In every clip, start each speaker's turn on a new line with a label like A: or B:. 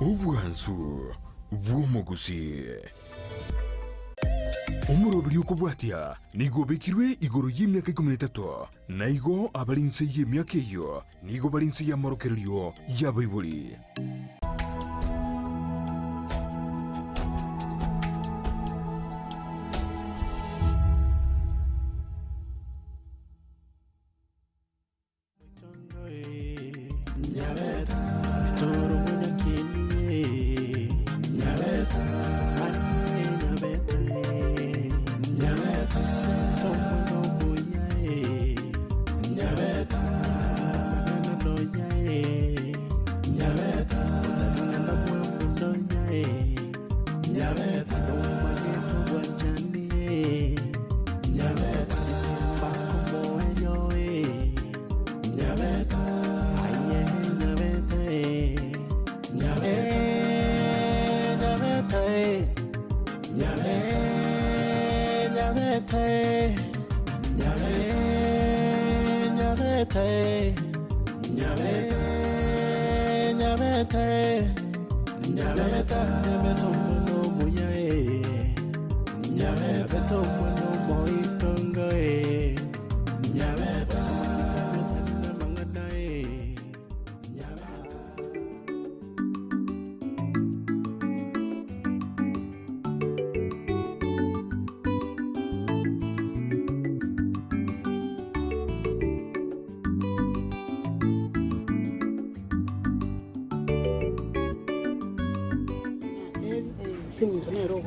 A: Ubwansu bw'omugusi omurobiri okubwatya nigo bekirwe igoro y'emyaka 13 naigo abalinse y'emyaka eyo nigo balinse y'amarokereryo y'abaibuli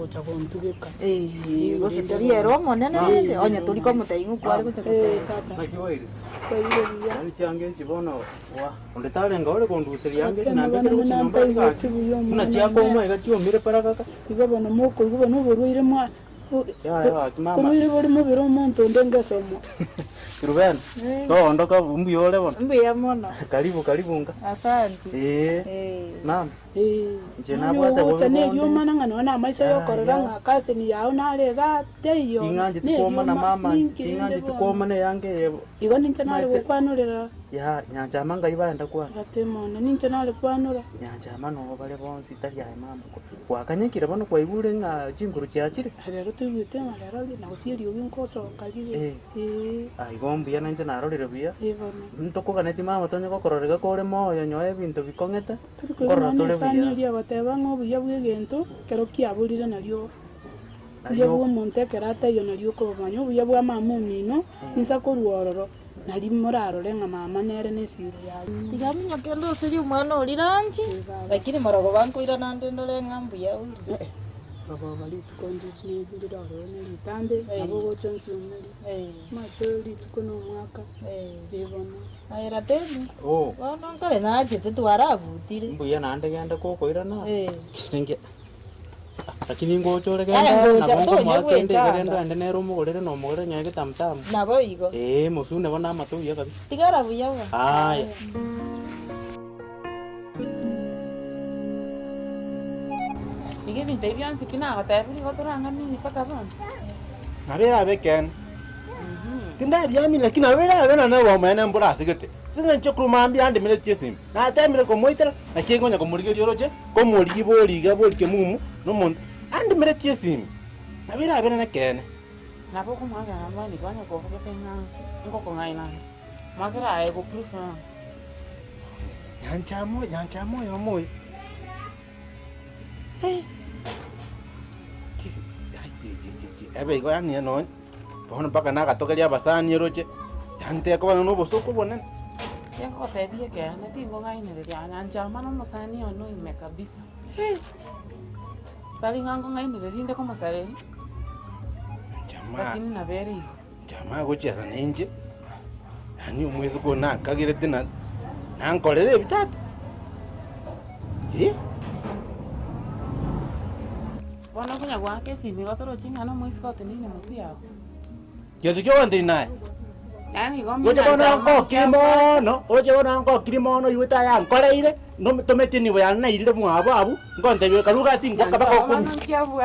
B: Chakondugeka
C: gositoria ero monene onya turi ko mutaingu kwari guchakota
D: ari change chibono wa onde tale ngore konduseria yange chinambe kero chinomba ikati una chiako mo igachio mire para kaka
B: igabona moko igabona uburwire mwa
D: ya kimama
B: kumire buri mubiro umuntu ndengesomo
D: Ruben to ondoka mbiyole bona
C: mbiya mono
D: karibu nga
C: asante
D: naam
B: jena bwata bo ne yo mana ngana na maisha yo korora nga kasi ni yao na le ga teyo
D: inganje tukoma na mama inganje tukoma ne yange
B: igo ninche na le kwanurira
D: ya nyanja manga ibanda kwa
B: atemone ninche na le kwanura
D: nyanja mano bale bonsi tari ya mama wakanyekira bano kwa ibure nga chinguru cyakire
B: rero tubite ngarero na gutiri ubinkoso kalire
D: ai gombi yana nje narorire buya ntoko kaneti mama tonye gokororega kore moyo nyoe bintu bikongeta
B: korora tole buya bateba ngo buya bwegento kero kiaburire naryo buya bwo monte kerata yo naryo ko banyo buya bwa mamu mino insa ko ruororo nari moraro renga mama nere nesiro ya
C: tigamnya kendo siri umwana oliranji lakini marago banko ira nande ndole ngambu ya uri
B: baba bali tukondi chine ndira rone litambe abo gochonsi umeli matoli tukono mwaka ebona
C: ayira teni
D: wana
C: nkale naje tetwarabutire
D: mbuya nande genda koko ira na kinge lakini ngochore genda nabongo mwakende gerendo ande nero mugorere no mugore nyage tamtam
C: nabo igo
D: musune bona amatu ya kabisa
C: tigara buya
D: haya
E: Igeni tebiansi kina gatabi gotoranga mini paka bana
F: nabera beken kinda byami lakini nabera bena na wa mena mbura sigete singa chokru mambi ande mele chesim na tamile ko moitera na kengonya ko murige yoroje ko murigi boliga bolike mumu no mon ande mele chesim nabera bena na ken
E: nabo ko mwaga amani kwanya ko penga ngoko ngaina magara ay ko proof
F: yanchamo yo moy ebe go yani no bona baka na gatokeria basani roche yante ko bana no bosoko bonen
E: yako tebie ke na tingo ngaine ria anja mana musani ono ime kabisa tali ngango ngaine rinde ko masare lakini na bere
F: jamaa go cheza nje yani umwezi ko na kagire tena nankolere bitatu
E: Wana kunya gwake simi gotoro chinga no moisi kote nini mutu yao.
F: Kitu kyo ndi naye.
E: Yani gombi.
F: Oje bona ngo kirimono, oje bona ngo kirimono yuta ya nkoreire, no tomete ni bya na ile mu ababu, ngo ndebe karuga tingwa kabako ko.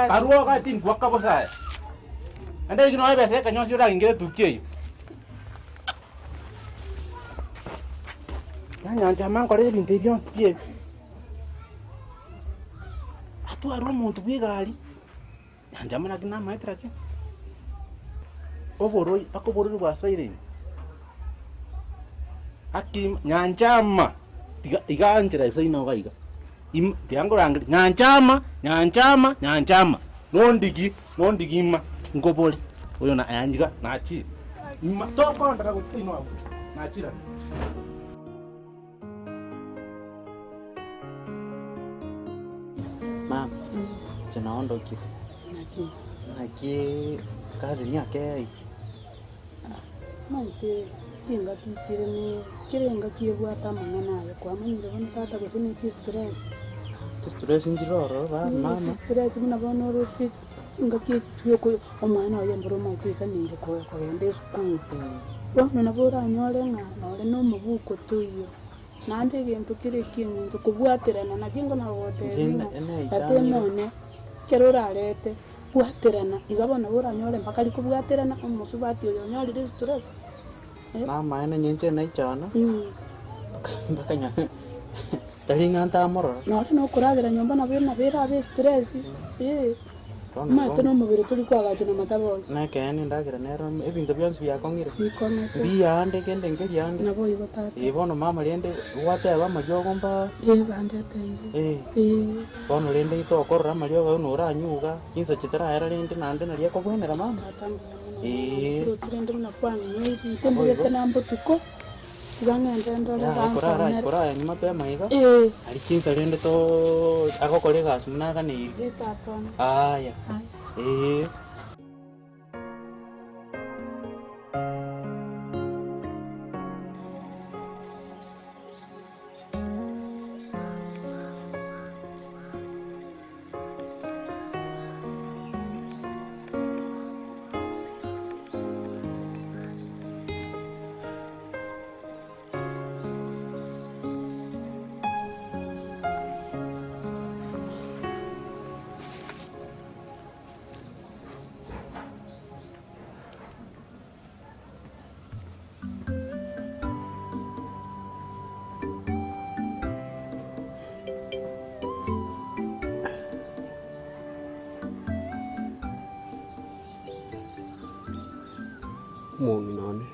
F: Karuga ka tingwa kabosa. Ande kino abe se kanyo sira ngire tukie. Nanya jamaa nkoreire binte byon spie. twaro muntu bwigari njamana kina maitra ke oboroi akoboroi bwasoire akim nyanjama iganjira isaina gaiga tiangorangri nyanjama nondigima ngobole oyo na yanjiga nachi ima toko ndara kutsino hapo nachira
D: Mama, tunaondoka. Naki kazi ni yake.
B: Mante tinga kitsire ni kirenga kiebwata mangana ya kwa manyire bana tata gusini stress.
D: Stress njiroro ba mama.
B: Stress muna bana roti tinga kitwe ko omwana oyo mboro maito isanire ko ende school. Bana nabora nyore nga nore no mubuko tuyo. Nande gento kire kintu kubwaterana na kingo na wote. Atemone kerora lete bwaterana igabona bora nyore mpaka liko bwaterana umusubati oyo nyore stress.
D: Mama ene nyenche na ichana. Mpaka nya. Talinga ntamoro.
B: No kuragira nyomba na bera abe stress. Maito no mubiri tuli kwagaje na matabolo.
D: Na kene ndagira nero ebintu byonse byakongire.
B: Bikonete.
D: Biyande kende ngeli yande.
B: Nabo igotata.
D: Bono mama lende wate aba majogo mba.
B: Bande tayo.
D: Bono lende ito korra majogo no ranyuga. Kinsa chitara era lende nande na liako bwenera mama.
B: Turende muna kwani nyiri nchembe yete nambo tuko. Igangende ndole
D: banso. Kora nyuma pe maiga. Ali kinsa lende to akokore gas munaga ni.
B: Tatona.
D: Aya.
G: Mongi nane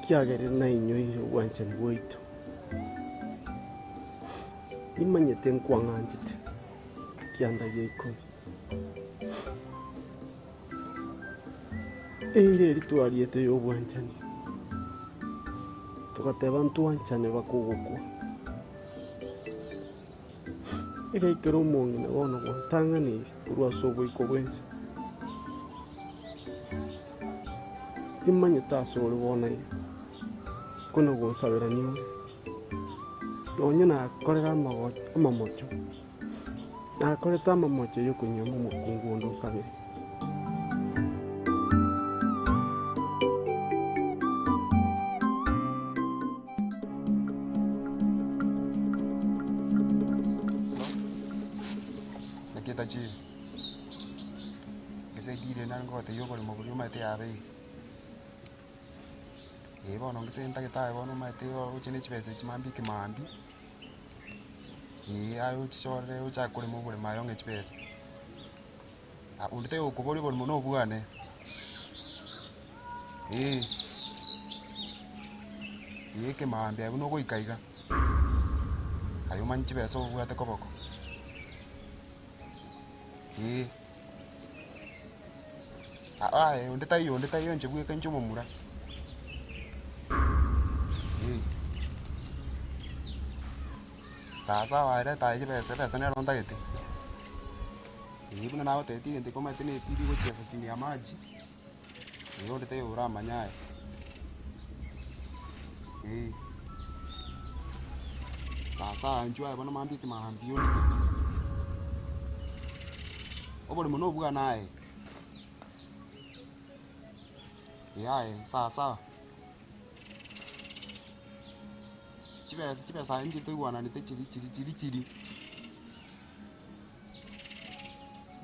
G: kikiagere na inyoire wanchani bwaitu imanyete nkwanganjite kianda yeiko eire ritwariete yo wanchani tukateba ntuanchane bakugukwa igaikero mongi na bono gwatanganire kurwa sobo ikobwense imanyita sore bona kuno gonsabera niwe nonye nakorera amamocho nakoreta amamocho yo kunyoma mukungundo kabiri
H: nakita chi ese dire nango te yo boli mobuli mate abe bono ngisenta kitaye bono mate yo chine chibese chimambi kimambi ayo chishore uchakuri mubuli mayonge chibese undite ukuboli boli muno bugane kimambi ayo no goikaiga ayo manyi chibese obwate koboko undite yo nchibweke nchumumura sasa waire taje pesa ne ronda gete buna nawe teti ende koma tene siri go pesa chini ya maji ndio tete ura manyaye sasa njua bana mambi ki mahambio obole muno buga naye sasa chibesa ndi tuwana ni chiri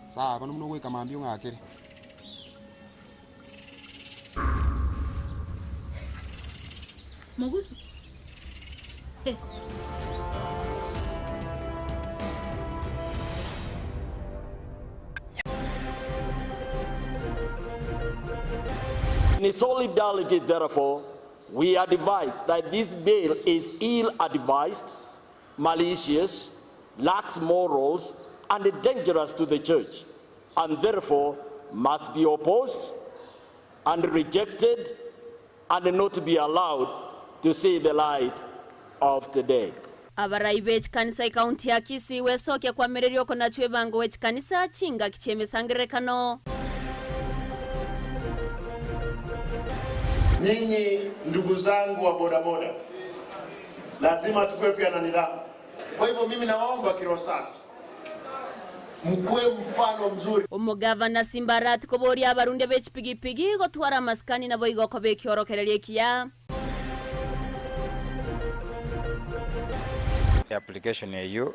H: saa bano muno gweka mambio ngakire
C: Gusii
I: In solidarity, therefore, we advise that this bill is ill-advised, malicious, lacks morals, and dangerous to the church, and therefore must be opposed and rejected and not be allowed to see the light of today.
J: Abaraibe kanisa kaunti ya Kisii wesoke kwa mererio kona chwe bango we kanisa chinga kicheme sangerekano.
K: Nyinyi ndugu zangu wa bodaboda, lazima tukue pia na nidhamu. Kwa hivyo mimi nawaomba kiroho sasa mkue mfano mzuri.
J: Umugavana Simbarat kobori abarunde bechipigipigi gotwara maskani na boigo kobe kiorokererie kia.
L: Application yeyo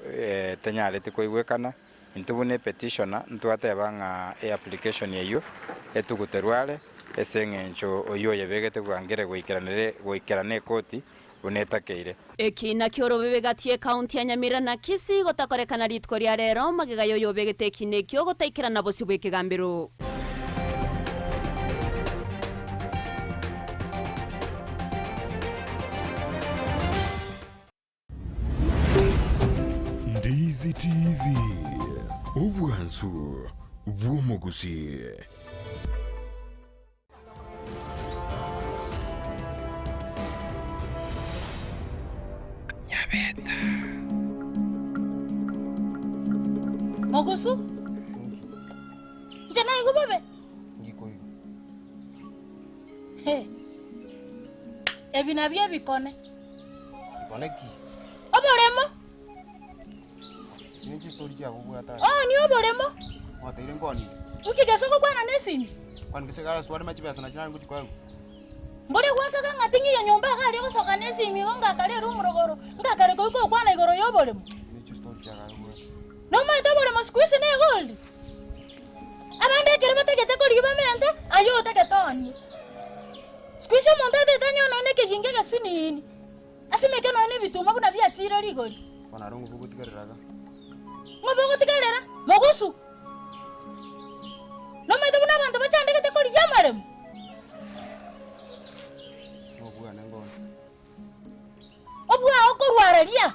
L: tenyale tikoiwekana intubune petitioner ntwatebanga application yeyo etuguterwale esengencho oyo yebegete gwangere goikerane koti unetakeire
J: ekina kiorobebe gatie county ya Nyamira na Kisii gotakorekana ritko ria rero magega yoyo begete kinekyo gotaikirana bosi bwekegambiro.
A: Ndizi TV Obwansu Gusii.
M: Nyabeta Mogusu Jana igu babe
H: Ngiko igu
M: He Ebinabye bikone
H: Bikone ki
M: Oboremo
H: Nchi story ya bubu ata
M: ni oboremo
H: Wateire ngoni
M: Ukigesoko kwana nesini
H: Kwani kisigara swali machibesa na jina nguti kwa
M: Mbole gwaka ngatingi ya nyumba kali gusoka nesimi ngo kali rumurogoro ngakare ko kwana igoro yoboremo
H: Nchi story ya bubu
M: No matter boremo squeeze ne gold Abande kere bategete ko riba mente ayo tegetoni Squeeze monta de tanyo no ne kehinge gasini Asimeke no ne bituma buna bya tira rigori
H: Kwana rungu bubu tigariraga
M: Ngobogo tigarera Mogusu No matter buna bantu bachandegete ko riyamaremo Obwa okorwararia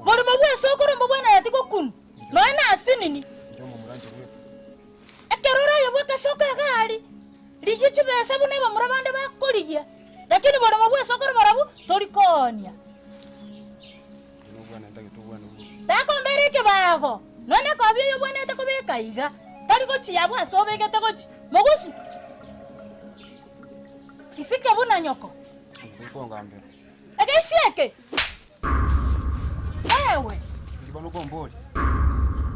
M: Bori mabwe sokoro mbona yatiko kun No ina asinini
H: Njomo muranje bwe
M: Ekerora yabwe kasoka gari Ligichi besa bune bamurabande bakoriya Lakini bori mabwe sokoro barabu torikonia
H: No bwana ndagito bwana
M: Tako mbereke bago None kabye yobone tako bekaiga Tariko chiyabwa sobegete gochi Mogusu Isike buna nyoko
H: Nkonga mbere
M: Egesieke Ewe
H: Ngibano komboli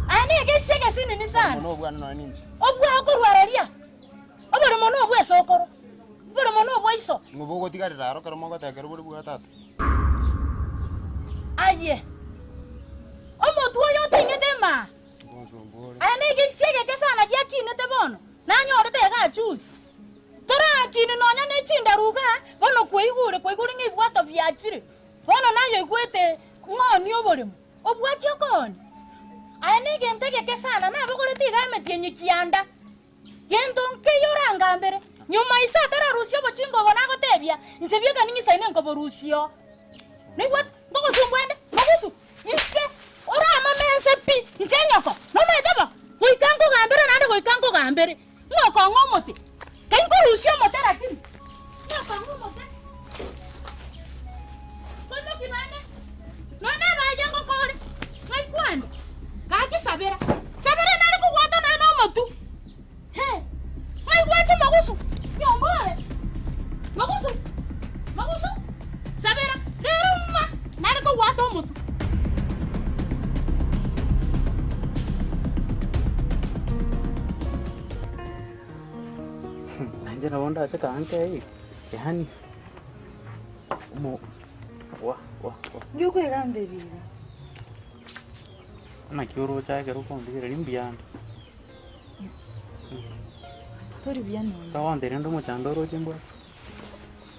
M: Ani egesieke sinini sana
H: No bwana no ninji
M: Obwa okorwararia Obore mono obwe sokoro Obore mono obwe iso
H: Ngobogo tigarira aro karo mongo tekero buri bwa tata
M: Aye Omo tuoyo tingedema
H: Bonzo mbole
M: Ani egesieke kesana yakine te bono Nanyo te ga choose Tora kini nonya ne chinda ruga bono kweigure ngibwata byachire bono nayo igwete ngoni oboremo obwati okoni ane gente kesana na bagore tiga metenye kianda gento nkeyoranga mbere nyuma isa tara rusio bochingo bona gotebia nchebiega ningi saine nko rusio nigwat ngogo sumbwende ngogusu inse ora amamense pi nchenyoko no metaba goikango gambere nande goikango gambere ngoko ngomote Kenko rusio motera kini. Ngoko ngomote. Kono kinane. None bayango kore. Ngai kwanda. Kaki sabera. Sabera nari ko kwata na no motu. He. Ngai kwacha magusu. Nyombore. Magusu. Magusu. Sabera. Leruma. Nari ko kwata motu.
D: Jana wanda achaka anke hii. Yani umo wa.
C: Yuko egambirira.
D: Na kioro chake ruko ndire limbianda.
C: Tori biano.
D: Tawande ndo mochandoro chimbwa.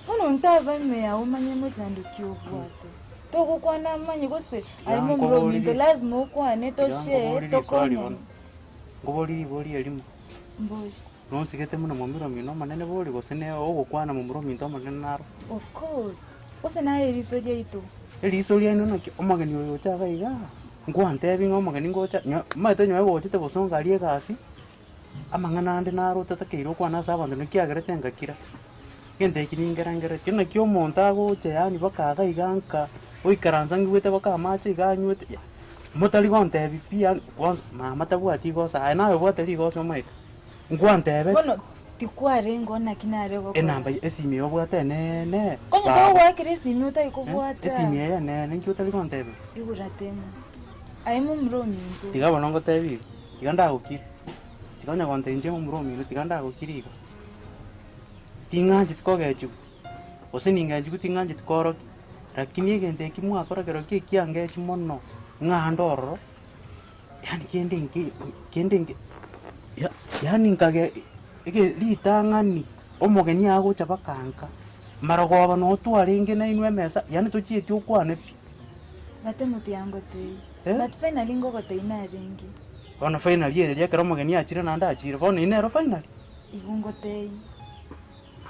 C: Ono ntava meya umanye mochandukio bwato. Toko kwana manye gose alimo mromi lazima ukwane toshe tokonya.
D: Ngoboli elimu.
C: Mboje.
D: no sigete muno momiro mino manene bori gosene ogokwana momiro minto manene naro.
C: Of course. Ose na eriso ryaito.
D: Eriso ryano no omageni oyo chaga iga. Ngwante bingo omageni ngocha maite nyoe gochite bosonga rie gasi. Amangana ande naro tatakeiro kwana sabantu nikiagerete ngakira. Gente kiningera kina kyo montago che yani bakaga iganka oikaranza ngwete bakamache iganywete. Motali gonte bipia mama tabwati gosa nawe bwatali gosa maite. Ngwante be.
C: Bono tikware ngona kinare go.
D: Enamba esimi obwate ne.
C: Konyo to wa kiresi mi utai ko bwate.
D: Esimi ya ne nkutali gonte be.
C: Iguratemo. Aimu mromi nto.
D: Tiga bonongo tebi. Tiganda gukiri. Tiganya gonte nje mromi tiganda gukiri. Tinganjit ko geju. Ose ninganjit tinganjit koro. Lakini gente kimwa koro kero kiange chimono. Ngandoro. Yani kende yani ngage litangani omogeni ago chabakanka. Maragoba no twaringe na inwe mesa yani tuchiti ukwane pi.
C: Bate mutiango te. But finally ngogo te ina ringi.
D: Ono finally yere kero omogeni achira nanda achira. Bono inero finally.
C: Igungo te.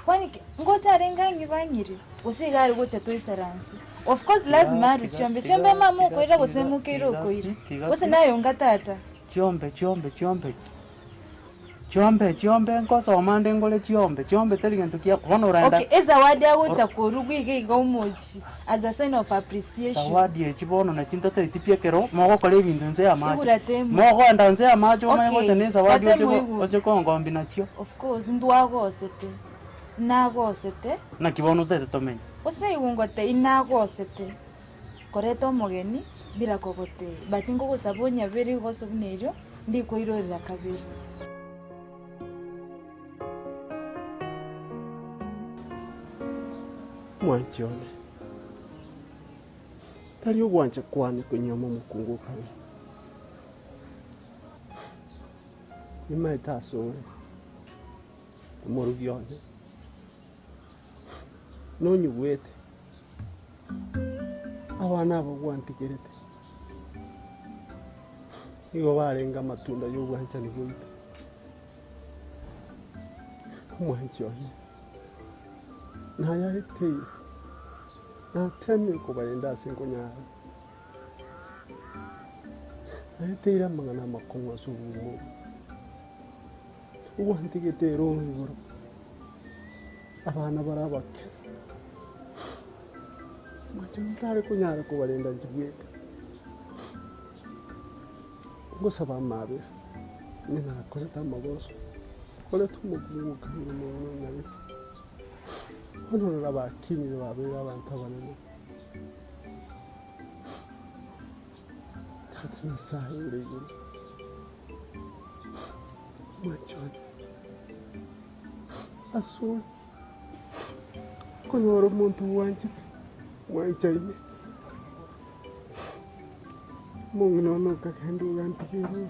C: Kwani ngocha renga ngibanyiri usigari gocha toisaransi. Of course lazima aruchombe mama koira gosemukiro koira ose nayo ngatata chombe
D: ngoso mande ngole chombe teligento kia bono randa.
C: Okay, zawadi yawo cha korugwige gomochi as a sign of appreciation.
D: Zawadi echibono na tintote itipia kero mogo kole bintu nze amacho mogo anda nze amacho mayo gocha ne zawadi oje kongombi nakyo.
C: Of course ndwagosete nagosete
D: na kibono tete tomenya
C: ose igungote inagosete koreto mogeni bila kogote batingo gosabonya beri gosobnerio ndiko irorera kabiri.
G: Mwanchone tali ogwancha kwani kunyoma mukungu kawe nimaita asore morugione nonyugwete abana abo gwantigerete igo barenga matunda y'ugwancha ni bwito mwanchone nayahite nateme ko barenda sinkonyara nayitira mangana makonwa subumo ugwantigete rongo abana barabake machantare kunyara ko barenda njibweka ngo saba mabe nina koleta magoso koleta umuguka ni umuntu nyabi hono rabakini babe abantu abanene tatna sahire guru machon asul kono muntu wanchit wanchaine mungno no kakendu gantikiru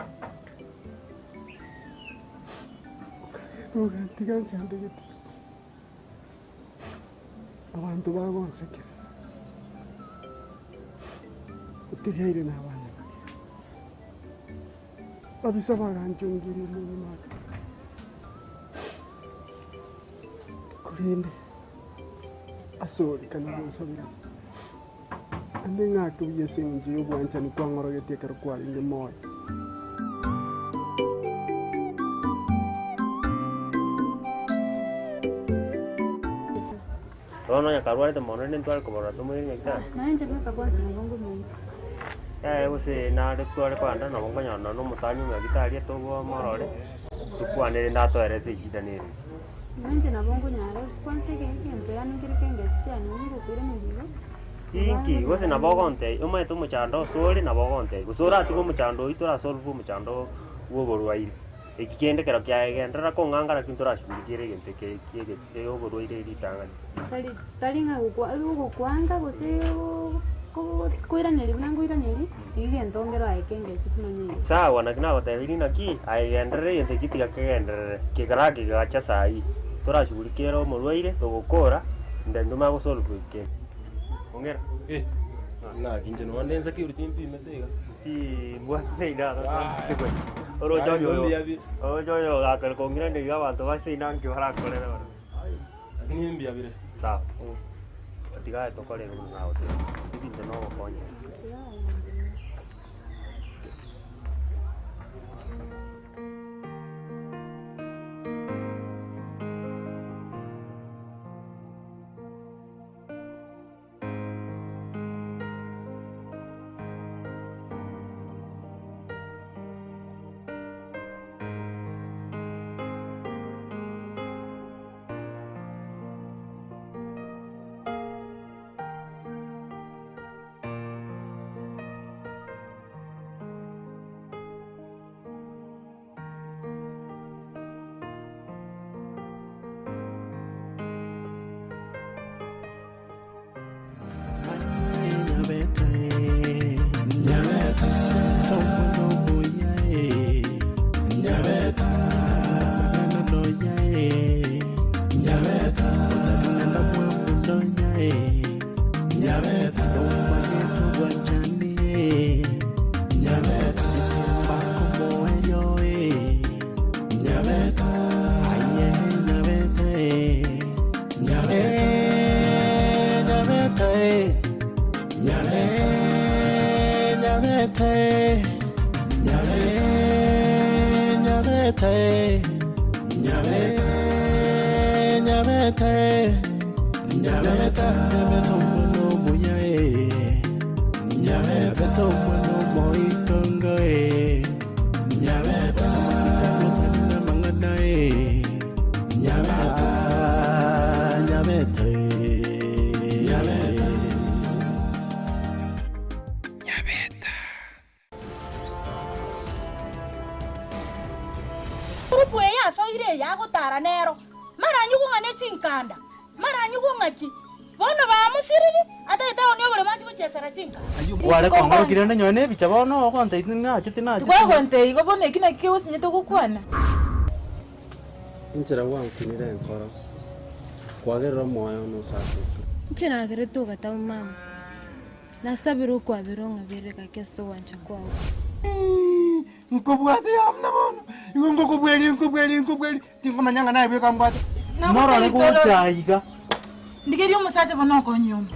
G: kakendu gantikan chandegete abantu bagonsekera utiheire n'abana babisa baganjungire mu maka kurinde asori kana gusabira ande ngaka biyesingi yo bwancha ni kwangorogete kero kwali ngimoya
N: Rono ya karwa de mono ni twal ko bora to muri ngita.
O: Na nje beka kwanza ngongo mungu.
N: Use na de twal ko anda no ngo nyono no musanyu ya gitari to go morore. Tukwane na to ere se shida ni.
O: Na nje na bongo nyara kwanza ke kempe ya ngiri kenge spia ni ngo kwire ni bigo.
N: Inki use na bogonte ume to muchando sori na bogonte. Gusora ati ko muchando itora solvu muchando wo borwaire. Ikigende kero kya gendera ko ngangara kintora shibikire gente ke se yo borwaire ritanga.
O: Tali kwanga gose koira neli nango ira neli igento ngero aikenge chituno nyingi.
N: Sawa na kina gotebiri naki aigendere yente kitiga kegendere kigaraki gacha sai tora shugurikero morwaire togokora ndenduma gosolvu ke ongera
P: Na kinje no ande security mpi metega.
N: Ti buat seina. Oro joyo akal kongira ni ga bantu ba seina ngi bara kolera.
P: Lakini mbia bire.
N: Sawa. Tiga tokole na hotel. Ibinde no konye.
D: Wale kongoro kirene nyone bicha bono konte itina chitina.
C: Kwa konte igo bone kina kiusi nyeto gukwana.
G: Inchira wankinire nkoro. Kwagerera moyo no sasa.
O: Nchina gereto gata mama. Nasabiro kwa bironga bireka keso wancha kwao.
F: Nkobwate amna bono. Igo nkobweli. Tingo manyanga naye beka mbwate.
D: Mora le kuchaiga.
C: Ndigeri umusacha bono konyoma.